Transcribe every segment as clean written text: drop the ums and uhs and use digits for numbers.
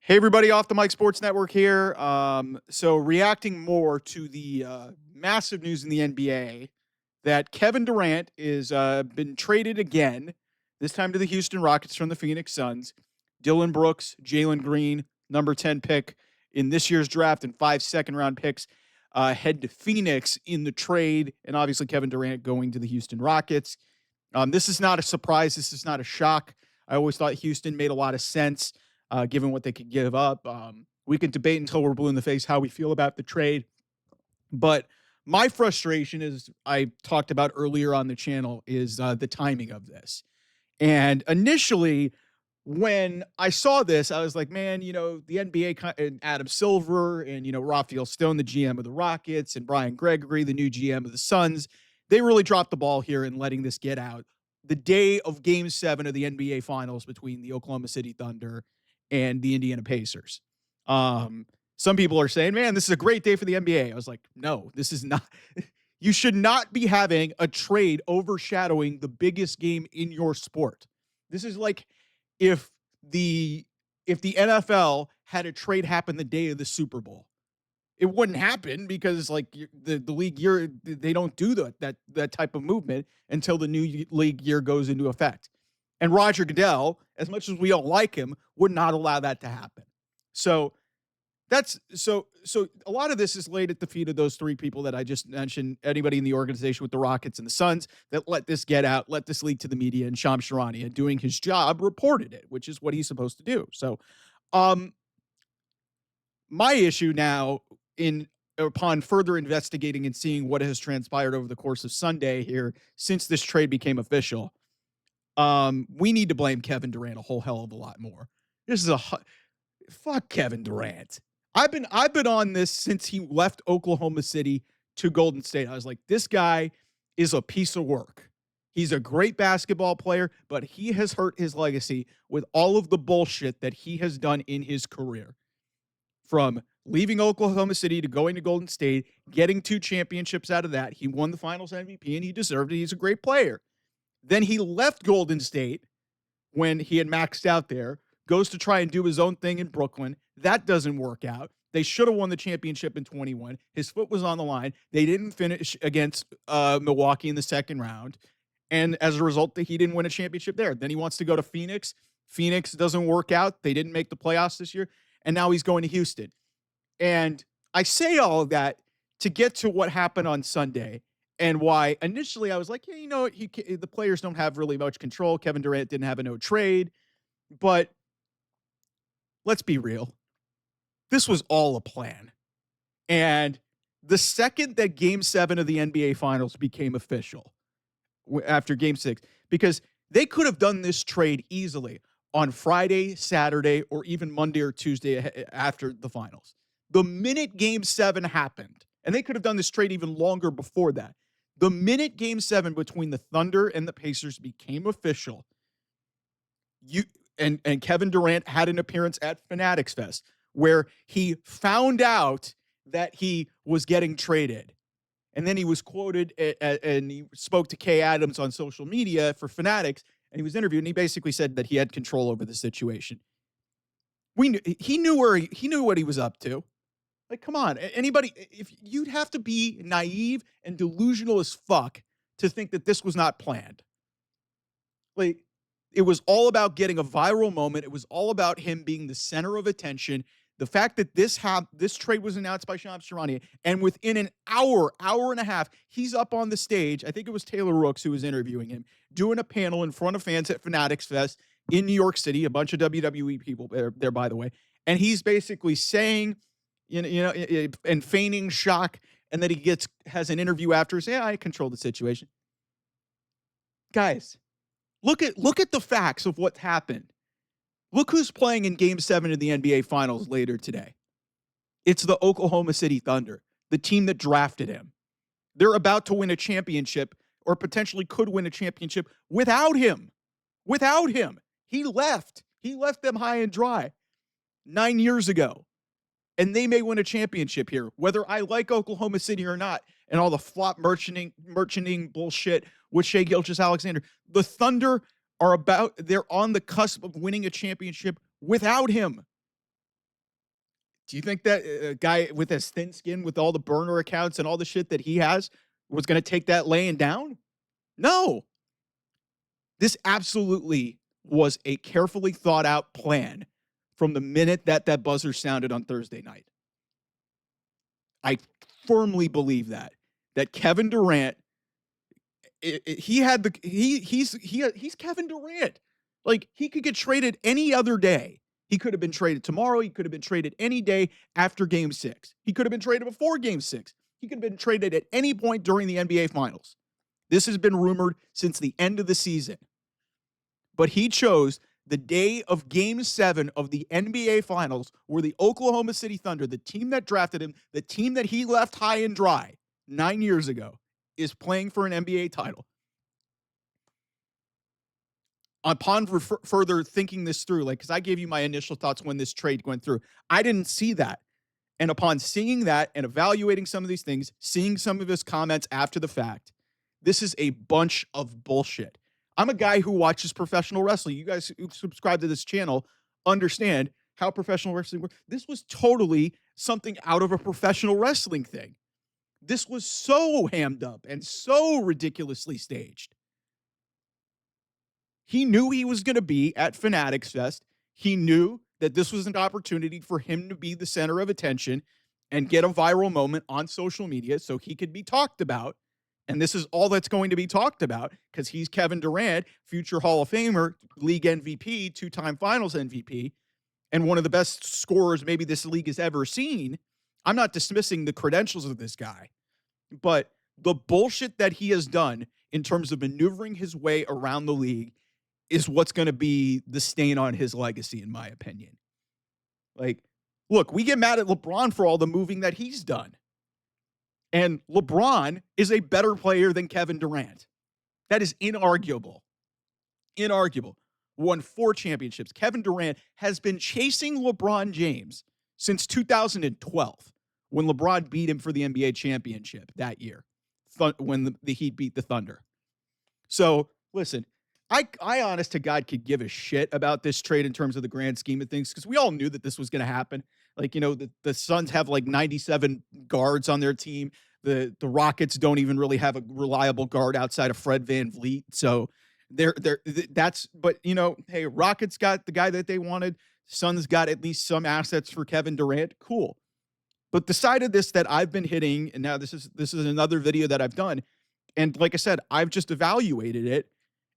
Hey, everybody, off the Mike Sports Network here. So reacting more to the massive news in the NBA that Kevin Durant is been traded again, this time to the Houston Rockets from the Phoenix Suns. Dylan Brooks, Jalen Green, number 10 pick in this year's draft, and 5 second-round picks head to Phoenix in the trade, and obviously Kevin Durant going to the Houston Rockets. This is not a surprise. This is not a shock. I always thought Houston made a lot of sense given what they could give up. We can debate until we're blue in the face how we feel about the trade. But my frustration, as I talked about earlier on the channel, is the timing of this. And initially, when I saw this, I was like, man, the NBA and Adam Silver and, Raphael Stone, the GM of the Rockets, and Brian Gregory, the new GM of the Suns, they really dropped the ball here in letting this get out the day of Game 7 of the NBA Finals between the Oklahoma City Thunder and the Indiana Pacers. Some people are saying, man, this is a great day for the NBA. I was like, no, this is not. You should not be having a trade overshadowing the biggest game in your sport. This is like if the NFL had a trade happen the day of the Super Bowl. It wouldn't happen because like the league year, they don't do that type of movement until the new league year goes into effect. And Roger Goodell, as much as we don't like him, would not allow that to happen. So that's so a lot of this is laid at the feet of those three people that I just mentioned. Anybody in the organization with the Rockets and the Suns that let this get out, let this leak to the media, and Shams Charania, doing his job, reported it, which is what he's supposed to do. So, my issue now, in upon further investigating and seeing what has transpired over the course of Sunday here since this trade became official, we need to blame Kevin Durant a whole hell of a lot more. This is fuck Kevin Durant. I've been on this since he left Oklahoma City to Golden State. I was like, this guy is a piece of work. He's a great basketball player, but he has hurt his legacy with all of the bullshit that he has done in his career. From leaving Oklahoma City to going to Golden State, getting 2 championships out of that. He won the Finals MVP, and he deserved it. He's a great player. Then he left Golden State when he had maxed out there, goes to try and do his own thing in Brooklyn. That doesn't work out. They should have won the championship in 21. His foot was on the line. They didn't finish against Milwaukee in the second round. And as a result, he didn't win a championship there. Then he wants to go to Phoenix. Phoenix doesn't work out. They didn't make the playoffs this year. And now he's going to Houston. And I say all of that to get to what happened on Sunday and why initially I was like, yeah, the players don't have really much control. Kevin Durant didn't have a no trade. But let's be real. This was all a plan. And the second that Game 7 of the NBA Finals became official after Game 6, because they could have done this trade easily on Friday, Saturday, or even Monday or Tuesday after the finals. The minute Game 7 happened, and they could have done this trade even longer before that, the minute Game 7 between the Thunder and the Pacers became official, and Kevin Durant had an appearance at Fanatics Fest where he found out that he was getting traded. And then he was quoted and he spoke to Kay Adams on social media for Fanatics, and he was interviewed, and he basically said that he had control over the situation. He knew what he was up to. Like, come on, anybody, if you'd have to be naive and delusional as fuck to think that this was not planned. Like, it was all about getting a viral moment. It was all about him being the center of attention. The fact that this trade was announced by Shams Charania, and within an hour and a half, he's up on the stage. I think it was Taylor Rooks who was interviewing him, doing a panel in front of fans at Fanatics Fest in New York City, a bunch of WWE people there, by the way. And he's basically saying, and feigning shock, and then he has an interview after saying, I control the situation. Guys, look at the facts of what happened. Look who's playing in Game 7 of the NBA Finals later today. It's the Oklahoma City Thunder, the team that drafted him. They're about to win a championship, or potentially could win a championship without him. Without him. He left. He left them high and dry 9 years ago. And they may win a championship here, whether I like Oklahoma City or not, and all the flop merchanting bullshit with Shai Gilgeous-Alexander. The Thunder they're on the cusp of winning a championship without him. Do you think that a guy with as thin skin, with all the burner accounts and all the shit that he has, was going to take that laying down? No. This absolutely was a carefully thought out plan from the minute that that buzzer sounded on Thursday night. I firmly believe that Kevin Durant, he had the he's Kevin Durant. Like, he could get traded any other day. He could have been traded tomorrow. He could have been traded any day after Game 6. He could have been traded before Game 6. He could have been traded at any point during the NBA Finals. This has been rumored since the end of the season. But he chose the day of Game 7 of the NBA Finals, where the Oklahoma City Thunder, the team that drafted him, the team that he left high and dry 9 years ago, is playing for an NBA title. Upon further thinking this through, like, because I gave you my initial thoughts when this trade went through, I didn't see that. And upon seeing that and evaluating some of these things, seeing some of his comments after the fact, this is a bunch of bullshit. I'm a guy who watches professional wrestling. You guys who subscribe to this channel understand how professional wrestling works. This was totally something out of a professional wrestling thing. This was so hammed up and so ridiculously staged. He knew he was going to be at Fanatics Fest. He knew that this was an opportunity for him to be the center of attention and get a viral moment on social media so he could be talked about. And this is all that's going to be talked about because he's Kevin Durant, future Hall of Famer, league MVP, two-time finals MVP, and one of the best scorers maybe this league has ever seen. I'm not dismissing the credentials of this guy, but the bullshit that he has done in terms of maneuvering his way around the league is what's going to be the stain on his legacy, in my opinion. Like, look, we get mad at LeBron for all the moving that he's done. And LeBron is a better player than Kevin Durant. That is inarguable. Inarguable. Won 4 championships. Kevin Durant has been chasing LeBron James since 2012, when LeBron beat him for the NBA championship that year, when the Heat beat the Thunder. So, listen, I honest to God could give a shit about this trade in terms of the grand scheme of things, because we all knew that this was going to happen. Like, you know, the Suns have like 97 guards on their team. The Rockets don't even really have a reliable guard outside of Fred VanVleet. So but you know, hey, Rockets got the guy that they wanted. Suns got at least some assets for Kevin Durant. Cool. But the side of this that I've been hitting, and now this is another video that I've done. And like I said, I've just evaluated it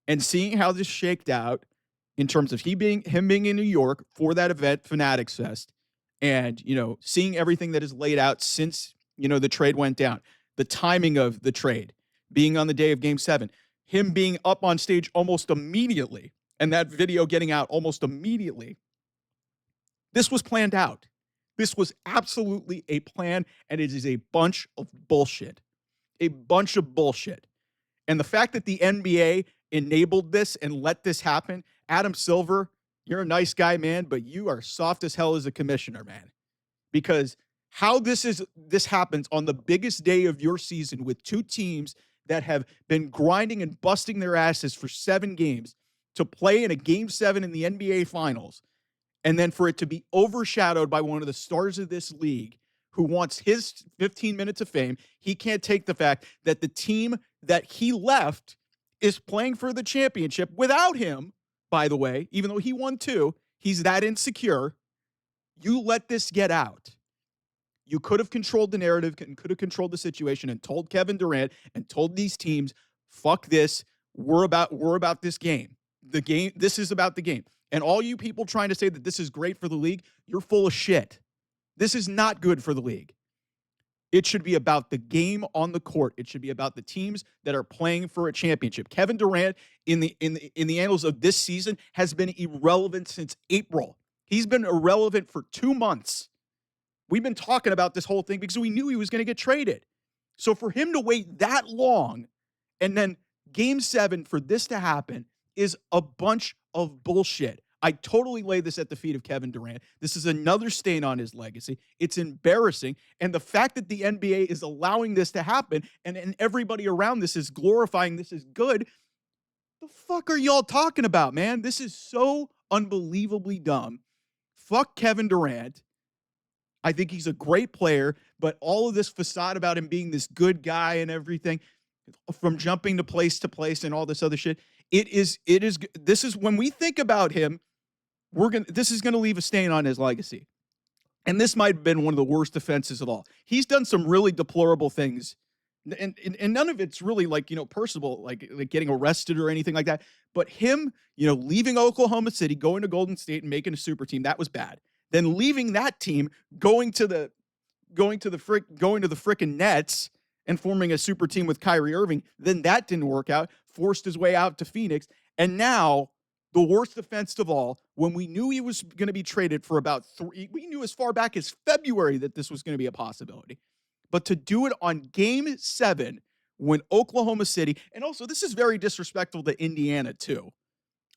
and seeing how this shaked out in terms of him being in New York for that event, Fanatics Fest, and, you know, seeing everything that is laid out since, you know, the trade went down, the timing of the trade, being on the day of Game 7, him being up on stage almost immediately, and that video getting out almost immediately. This was planned out. This was absolutely a plan, and it is a bunch of bullshit. A bunch of bullshit. And the fact that the NBA enabled this and let this happen, Adam Silver, you're a nice guy, man, but you are soft as hell as a commissioner, man. Because how this happens on the biggest day of your season with two teams that have been grinding and busting their asses for 7 games to play in a Game 7 in the NBA Finals, and then for it to be overshadowed by one of the stars of this league who wants his 15 minutes of fame. He can't take the fact that the team that he left is playing for the championship without him, by the way, even though he won 2. He's that insecure. You let this get out. You could have controlled the narrative and could have controlled the situation and told Kevin Durant and told these teams, fuck this. We're about this game. This is about the game. And all you people trying to say that this is great for the league, you're full of shit. This is not good for the league. It should be about the game on the court. It should be about the teams that are playing for a championship. Kevin Durant in the annals of this season has been irrelevant since April. He's been irrelevant for 2 months. We've been talking about this whole thing because we knew he was going to get traded. So for him to wait that long and then Game 7 for this to happen is a bunch of bullshit. I totally lay this at the feet of Kevin Durant. This is another stain on his legacy. It's embarrassing. And the fact that the NBA is allowing this to happen and everybody around this is glorifying this is good, the fuck are y'all talking about, man? This is so unbelievably dumb. Fuck Kevin Durant. I think he's a great player, but all of this facade about him being this good guy and everything, from jumping to place and all this other shit, this is when we think about him, this is gonna leave a stain on his legacy. And this might have been one of the worst defenses of all. He's done some really deplorable things. And none of it's really like, personable, like getting arrested or anything like that. But him, leaving Oklahoma City, going to Golden State and making a super team, that was bad. Then leaving that team, going to the frickin' Nets and forming a super team with Kyrie Irving, then that didn't work out, forced his way out to Phoenix. And now the worst defense of all, when we knew he was going to be traded for about we knew as far back as February that this was going to be a possibility. But to do it on game 7 when Oklahoma City, and also this is very disrespectful to Indiana too.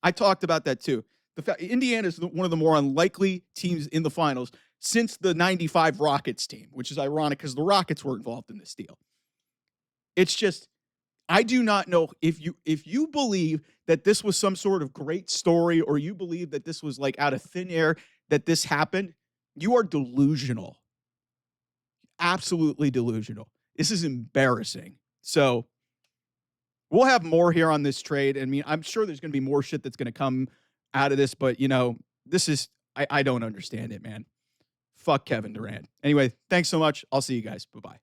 I talked about that too. The fact Indiana is one of the more unlikely teams in the finals since the 95 Rockets team, which is ironic because the Rockets were involved in this deal. It's just, I do not know if you believe that this was some sort of great story, or you believe that this was like out of thin air that this happened, you are delusional. Absolutely delusional. This is embarrassing. So we'll have more here on this trade. I mean, I'm sure there's going to be more shit that's going to come out of this, but this is, I don't understand it, man. Fuck Kevin Durant. Anyway, thanks so much. I'll see you guys. Bye-bye.